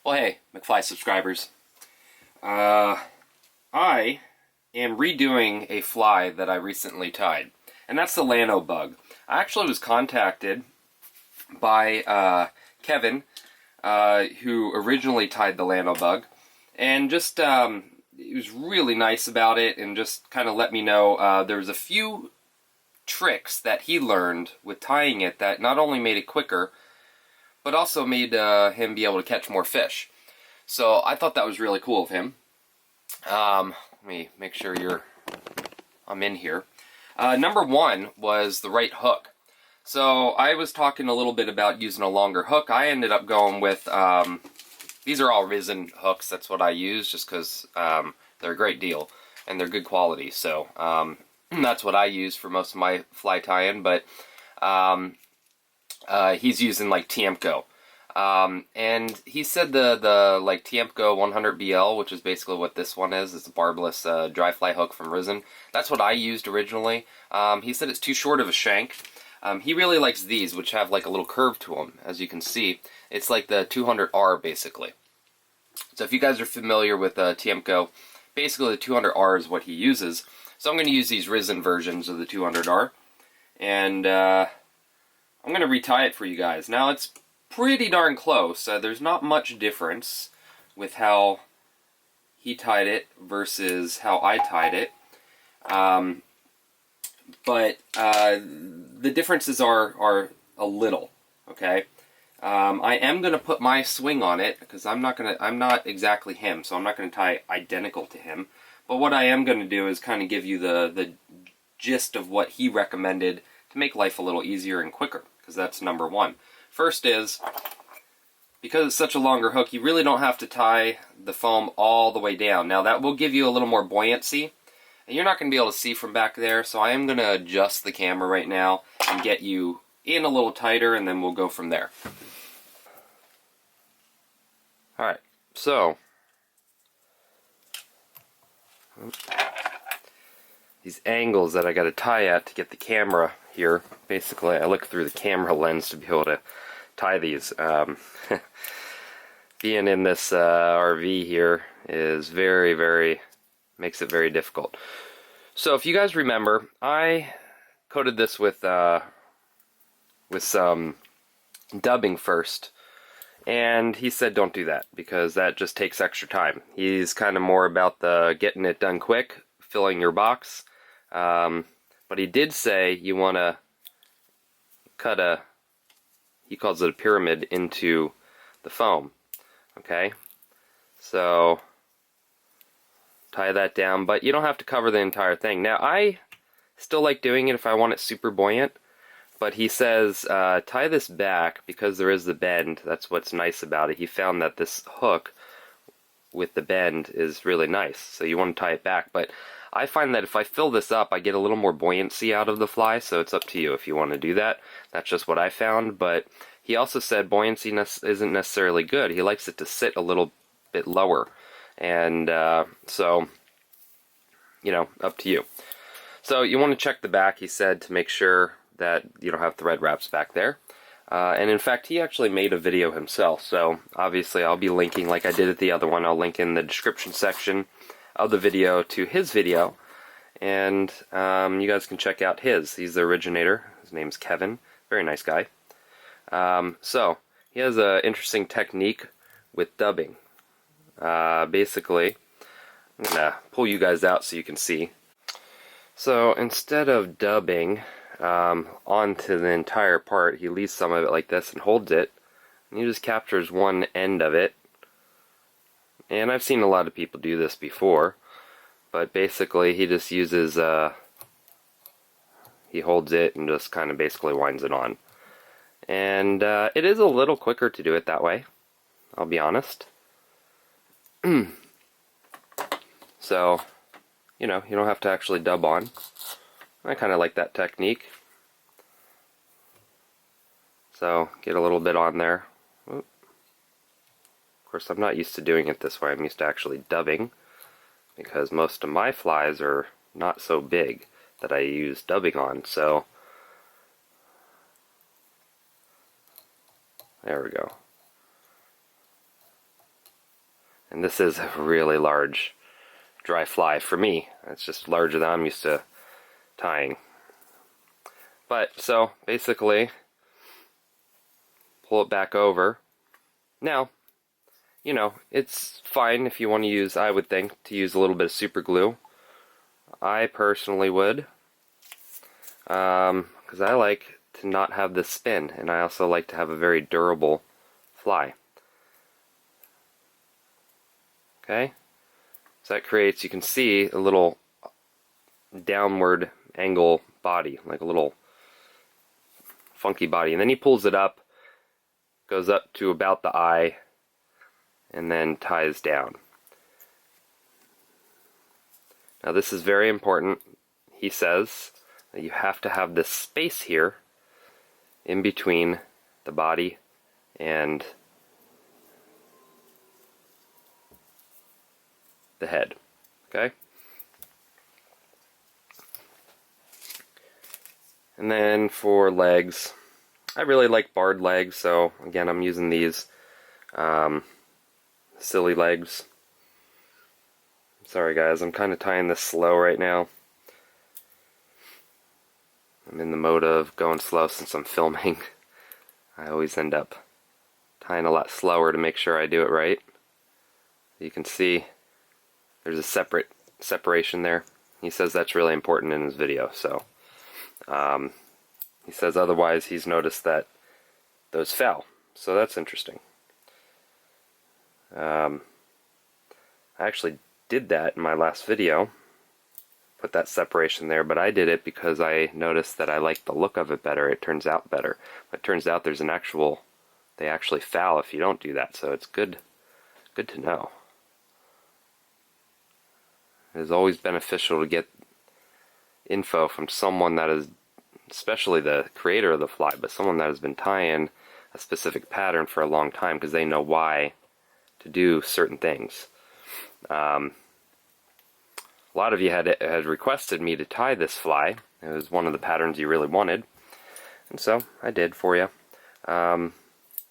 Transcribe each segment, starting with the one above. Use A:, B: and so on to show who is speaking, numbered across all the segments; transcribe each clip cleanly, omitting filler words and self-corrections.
A: Well, hey, McFly subscribers. I am redoing a fly that I recently tied, and that's the Llano bug. I actually was contacted by Kevin, who originally tied the Llano bug, and just he was really nice about it, and just kind of let me know there was a few tricks that he learned with tying it that not only made it quicker, but also made him be able to catch more fish. So I thought that was really cool of him. Let me make sure I'm in here. Number one was the right hook. So I was talking a little bit about using a longer hook. I ended up going with, these are all resin hooks. That's what I use just because they're a great deal and they're good quality. So that's what I use for most of my fly tying, but he's using like Tiemco. And he said the like Tiemco 100BL, which is basically what this one is. It's a barbless dry fly hook from resin. That's what I used originally. He said it's too short of a shank. He really likes these, which have like a little curve to them, as you can see. It's like the 200R basically. So if you guys are familiar with Tiemco, basically the 200R is what he uses. So I'm going to use these resin versions of the 200R, and I'm going to retie it for you guys. Now it's pretty darn close. There's not much difference with how he tied it versus how I tied it. But the differences are a little, okay? I am going to put my swing on it because I'm not exactly him, so I'm not going to tie identical to him. But what I am going to do is kind of give you the gist of what he recommended to make life a little easier and quicker, because that's number one. First is, because it's such a longer hook, you really don't have to tie the foam all the way down. Now that will give you a little more buoyancy, and you're not going to be able to see from back there, so I am going to adjust the camera right now and get you in a little tighter, and then we'll go from there. Alright, so these angles that I got to tie at to get the camera here, basically I look through the camera lens to be able to tie these. Being in this RV here is makes it very difficult. So if you guys remember, I coated this with some dubbing first, and he said don't do that because that just takes extra time. He's kind of more about the getting it done quick, filling your box. But he did say you want to cut he calls it a pyramid into the foam. Okay? So tie that down, but you don't have to cover the entire thing. Now I still like doing it if I want it super buoyant, but he says tie this back because there is the bend. That's what's nice about it. He found that this hook with the bend is really nice, so you want to tie it back. But I find that if I fill this up, I get a little more buoyancy out of the fly, so it's up to you if you want to do that. That's just what I found, but he also said buoyancy isn't necessarily good. He likes it to sit a little bit lower, and so, you know, up to you. So you want to check the back, he said, to make sure that you don't have thread wraps back there. And in fact, he actually made a video himself, so obviously I'll be linking, like I did at the other one, I'll link in the description section of the video to his video, and you guys can check out his. He's the originator. His name's Kevin. Very nice guy. So he has an interesting technique with dubbing. Basically, I'm gonna pull you guys out so you can see. So instead of dubbing onto the entire part, he leaves some of it like this and holds it, and he just captures one end of it. And I've seen a lot of people do this before, but basically he just uses, he holds it and just kind of basically winds it on. And it is a little quicker to do it that way, I'll be honest. So, you know, you don't have to actually dub on. I kind of like that technique. So, get a little bit on there. Of course, I'm not used to doing it this way. I'm used to actually dubbing, because most of my flies are not so big that I use dubbing on, so there we go. And this is a really large dry fly for me. It's just larger than I'm used to tying. But, so, basically, pull it back over. Now, you know, it's fine if you want to use, I would think, to use a little bit of super glue. I personally would, because I like to not have this spin, and I also like to have a very durable fly. Okay, so that creates, you can see a little downward angle body, like a little funky body, and then he pulls it up, goes up to about the eye, and then ties down. Now this is very important. He says that you have to have this space here in between the body and the head. Okay? And then for legs, I really like barred legs, so again I'm using these silly legs. Sorry guys, I'm kind of tying this slow right now. I'm in the mode of going slow since I'm filming. I always end up tying a lot slower to make sure I do it right. You can see there's a separation there. He says that's really important in his video, so he says otherwise he's noticed that those fell, so that's interesting. I actually did that in my last video, put that separation there, but I did it because I noticed that I like the look of it better. It turns out better. But it turns out there's an actual, they actually foul if you don't do that, so it's good to know. It is always beneficial to get info from someone that is, especially the creator of the fly, but someone that has been tying a specific pattern for a long time, because they know why to do certain things. A lot of you had requested me to tie this fly. It was one of the patterns you really wanted, and so I did for you. But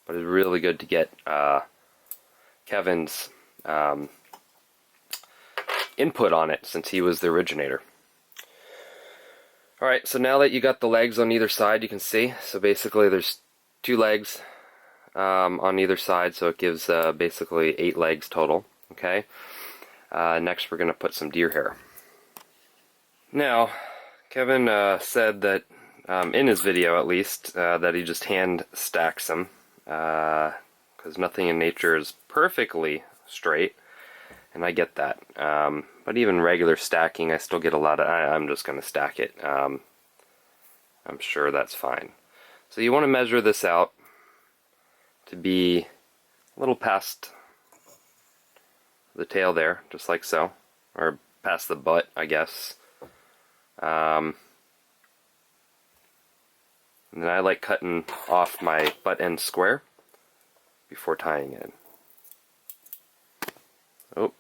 A: it's really good to get Kevin's input on it, since he was the originator. Alright, so now that you got the legs on either side, you can see, so basically there's 2 legs on either side, so it gives basically 8 legs total. Okay. Next we're going to put some deer hair. Now, Kevin said that, in his video at least, that he just hand stacks them, because nothing in nature is perfectly straight, and I get that. But even regular stacking, I still get a lot of, I'm just going to stack it. I'm sure that's fine. So you want to measure this out to be a little past the tail there, just like so, or past the butt, I guess. And then I like cutting off my butt end square before tying in. Oh,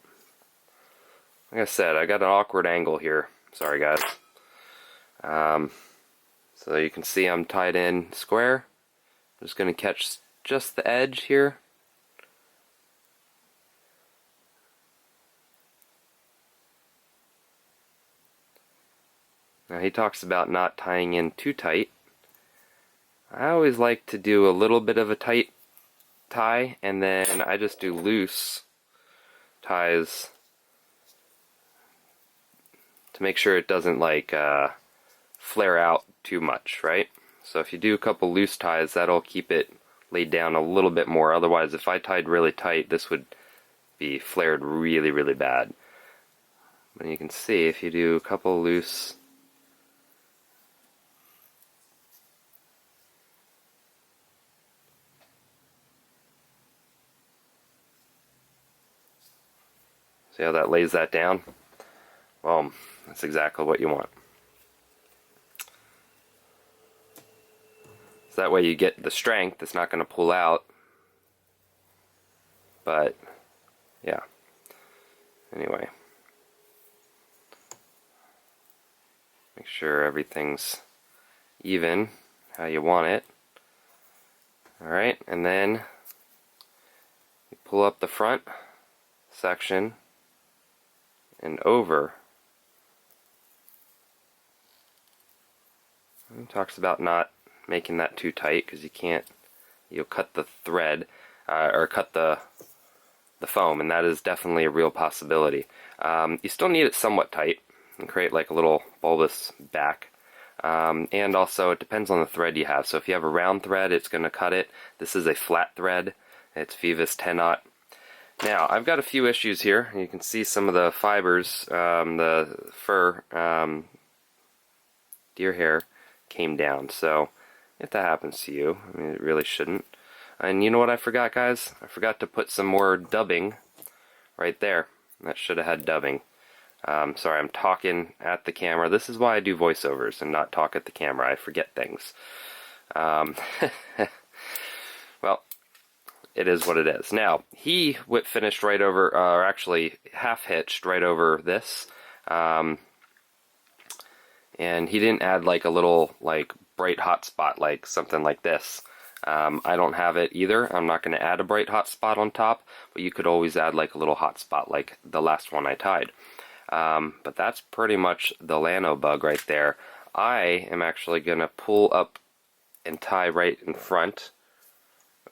A: like I said, I got an awkward angle here. Sorry guys. So you can see I'm tied in square. I'm just going to catch just the edge here. Now he talks about not tying in too tight. I always like to do a little bit of a tight tie, and then I just do loose ties to make sure it doesn't like flare out too much, right? So if you do a couple loose ties, that'll keep it laid down a little bit more. Otherwise, if I tied really tight, this would be flared really, really bad. But you can see if you do a couple loose, see how that lays that down? Well, that's exactly what you want. So that way you get the strength, it's not going to pull out. But, yeah. Anyway. Make sure everything's even how you want it. Alright, and then you pull up the front section and over. He talks about not making that too tight because you'll cut the thread or cut the foam, and that is definitely a real possibility. You still need it somewhat tight and create like a little bulbous back. And also it depends on the thread you have. So if you have a round thread, it's going to cut it. This is a flat thread. It's Veevus 10-aught. Now, I've got a few issues here. You can see some of the fibers, the fur, deer hair came down. So if that happens to you, I mean, it really shouldn't. And you know what I forgot, guys? I forgot to put some more dubbing right there. That should have had dubbing. Sorry, I'm talking at the camera. This is why I do voiceovers and not talk at the camera. I forget things. Well, it is what it is. Now, he whip finished right over, or actually half hitched right over this. And he didn't add like a little like bright hot spot like something like this. I don't have it either. I'm not going to add a bright hot spot on top, but you could always add like a little hot spot like the last one I tied. But that's pretty much the Llano bug right there. I am actually going to pull up and tie right in front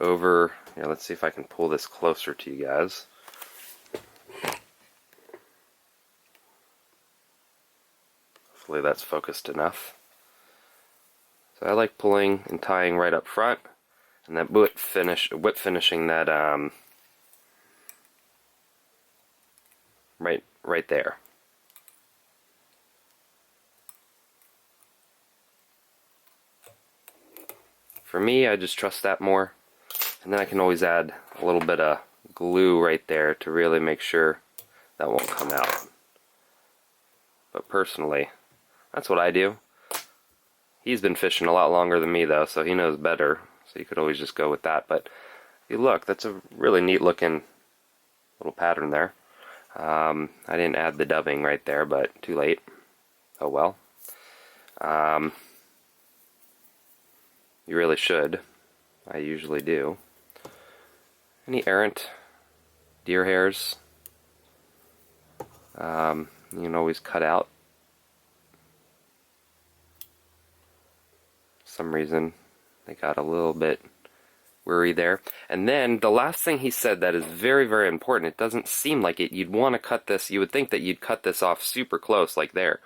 A: over, here, let's see if I can pull this closer to you guys. Hopefully that's focused enough. So I like pulling and tying right up front, and then whip finishing that right there. For me, I just trust that more, and then I can always add a little bit of glue right there to really make sure that won't come out. But personally, that's what I do. He's been fishing a lot longer than me though, so he knows better, so you could always just go with that. But if you look, that's a really neat looking little pattern there. I didn't add the dubbing right there, but too late. Oh well. You really should. I usually do. Any errant deer hairs, you can always cut out. For some reason they got a little bit worried there. And then the last thing he said that is very, very important, it doesn't seem like it. You'd want to cut this, you would think that you'd cut this off super close like there.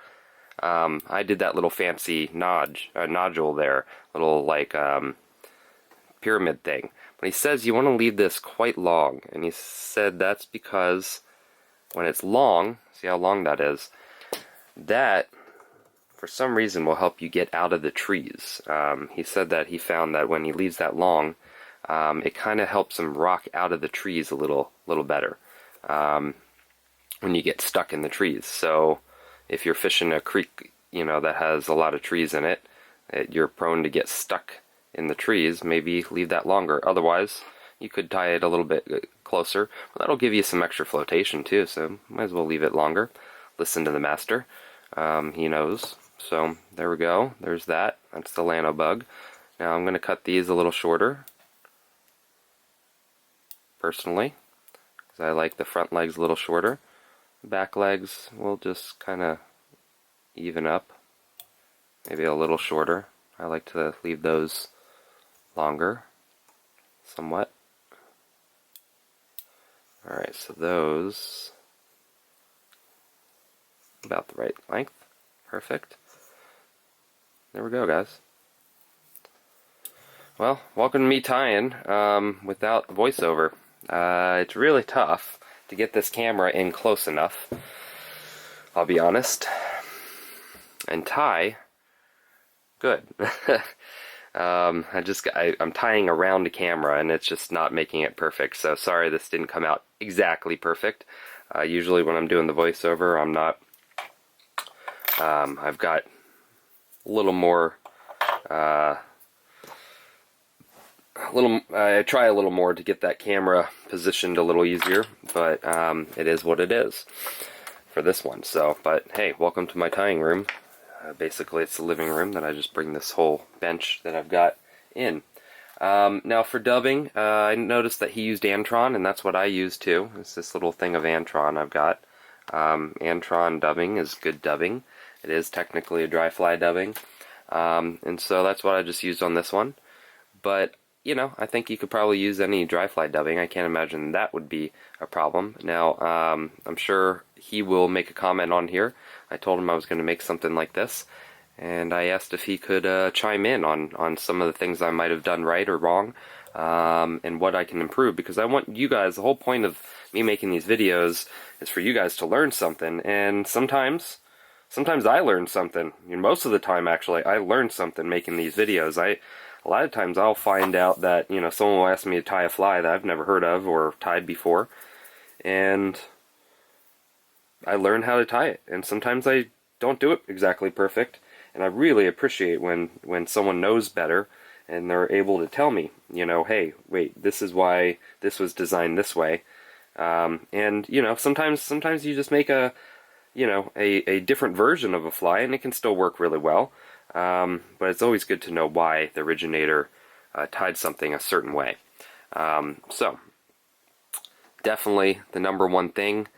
A: I did that little fancy nodule there, little like pyramid thing. But he says you want to leave this quite long, and he said that's because when it's long, see how long that is, that for some reason will help you get out of the trees. He said that he found that when he leaves that long, it kind of helps him rock out of the trees a little better when you get stuck in the trees. So if you're fishing a creek, you know, that has a lot of trees in it, you're prone to get stuck in the trees. Maybe leave that longer. Otherwise, you could tie it a little bit closer. Well, that'll give you some extra flotation too, so might as well leave it longer. Listen to the master. He knows. So there we go. There's that. That's the Llano bug. Now I'm going to cut these a little shorter, personally, because I like the front legs a little shorter. Back legs will just kind of even up, maybe a little shorter. I like to leave those longer, somewhat. Alright, so those about the right length. Perfect. There we go, guys. Well, welcome to me tying without voiceover. It's really tough to get this camera in close enough, I'll be honest, and tie good. I'm tying around the camera and it's just not making it perfect, so sorry this didn't come out exactly perfect. Usually when I'm doing the voiceover, I'm not, I've got a little more, I try a little more to get that camera positioned a little easier, but it is what it is for this one. So, but hey, welcome to my tying room. Basically, it's the living room that I just bring this whole bench that I've got in. Now for dubbing, I noticed that he used Antron, and that's what I use too. It's this little thing of Antron I've got. Antron dubbing is good dubbing. It is technically a dry fly dubbing. And so that's what I just used on this one. But, you know, I think you could probably use any dry fly dubbing. I can't imagine that would be a problem. Now, I'm sure he will make a comment on here. I told him I was going to make something like this, and I asked if he could chime in on some of the things I might have done right or wrong, and what I can improve, because I want you guys, the whole point of me making these videos is for you guys to learn something, and sometimes I learn something. Most of the time, actually, I learn something making these videos. A lot of times I'll find out that, you know, someone will ask me to tie a fly that I've never heard of or tied before, and I learn how to tie it. And sometimes I don't do it exactly perfect, and I really appreciate when someone knows better and they're able to tell me, you know, hey, wait, this is why this was designed this way. And, you know, sometimes you just make a different version of a fly, and it can still work really well. But it's always good to know why the originator tied something a certain way. So, definitely the number one thing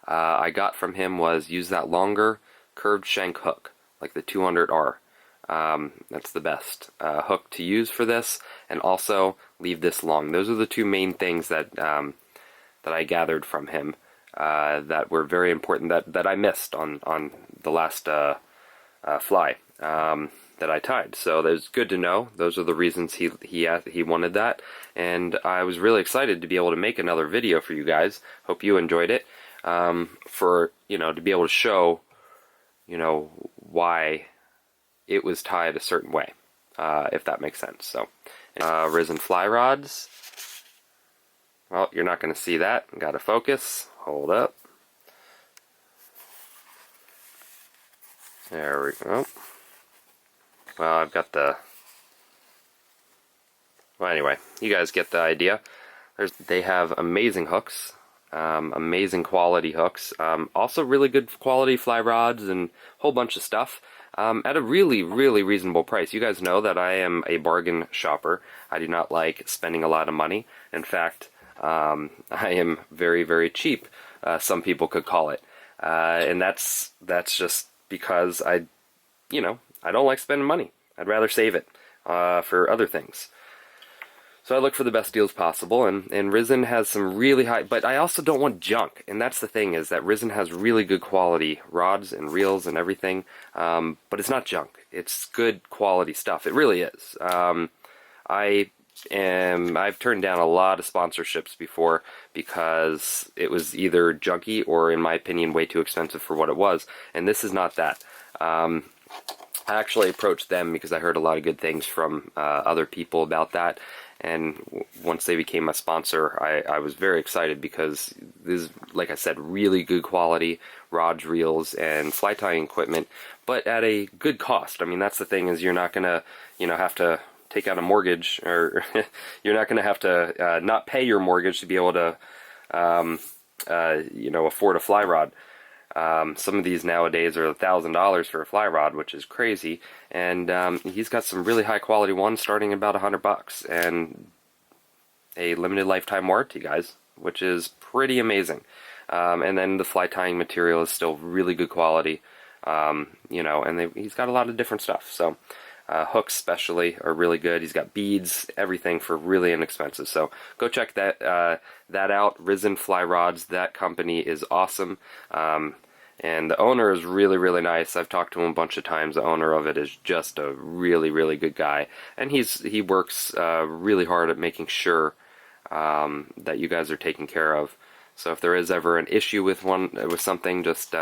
A: I got from him was use that longer curved shank hook, like the 200R. That's the best hook to use for this, and also leave this long. Those are the two main things that I gathered from him that were very important, that I missed on the last fly that I tied. So it's good to know. Those are the reasons he wanted that, and I was really excited to be able to make another video for you guys. Hope you enjoyed it. For, you know, to be able to show, you know, why it was tied a certain way, if that makes sense. So, risen fly rods. Well, you're not going to see that. Got to focus. Hold up. There we go. Well, I've got the... Well, anyway, you guys get the idea. They have amazing hooks. Amazing quality hooks. Also really good quality fly rods and a whole bunch of stuff. At a really, really reasonable price. You guys know that I am a bargain shopper. I do not like spending a lot of money. In fact, I am very, very cheap, some people could call it. And that's just because I don't like spending money. I'd rather save it for other things. So I look for the best deals possible, and Risen has some really high, but I also don't want junk, and that's the thing, is that Risen has really good quality rods and reels and everything, but it's not junk. It's good quality stuff. It really is. I've turned down a lot of sponsorships before because it was either junky or, in my opinion, way too expensive for what it was, and this is not that. I actually approached them because I heard a lot of good things from other people about that, and once they became a sponsor, I was very excited because this is, like I said, really good quality rods, reels, and fly tying equipment, but at a good cost. I mean, that's the thing, is you're not going to, have to take out a mortgage, or you're not going to have to not pay your mortgage to be able to, afford a fly rod. Some of these nowadays are $1,000 for a fly rod, which is crazy, and he's got some really high quality ones starting about $100, and a limited lifetime warranty, guys, which is pretty amazing. And then the fly tying material is still really good quality, and he's got a lot of different stuff. So hooks especially are really good. He's got beads, everything for really inexpensive. So go check that out. Risen Fly Rods. That company is awesome. And the owner is really, really nice. I've talked to him a bunch of times. The owner of it is just a really, really good guy. And he works really hard at making sure that you guys are taken care of. So if there is ever an issue with something, just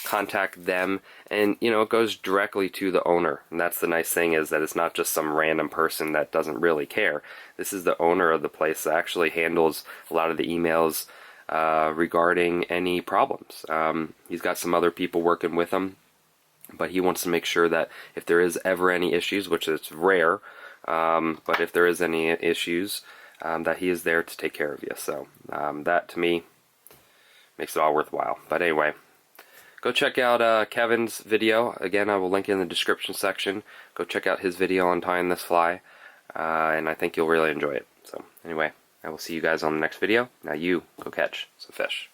A: contact them, and it goes directly to the owner. And that's the nice thing, is that it's not just some random person that doesn't really care. This is the owner of the place that actually handles a lot of the emails regarding any problems. He's got some other people working with him, but he wants to make sure that if there is ever any issues, which is rare, but if there is any issues, that he is there to take care of you. So that, to me, makes it all worthwhile. But anyway, go check out Kevin's video. Again, I will link it in the description section. Go check out his video on tying this fly. and I think you'll really enjoy it. So anyway, I will see you guys on the next video. Now you go catch some fish.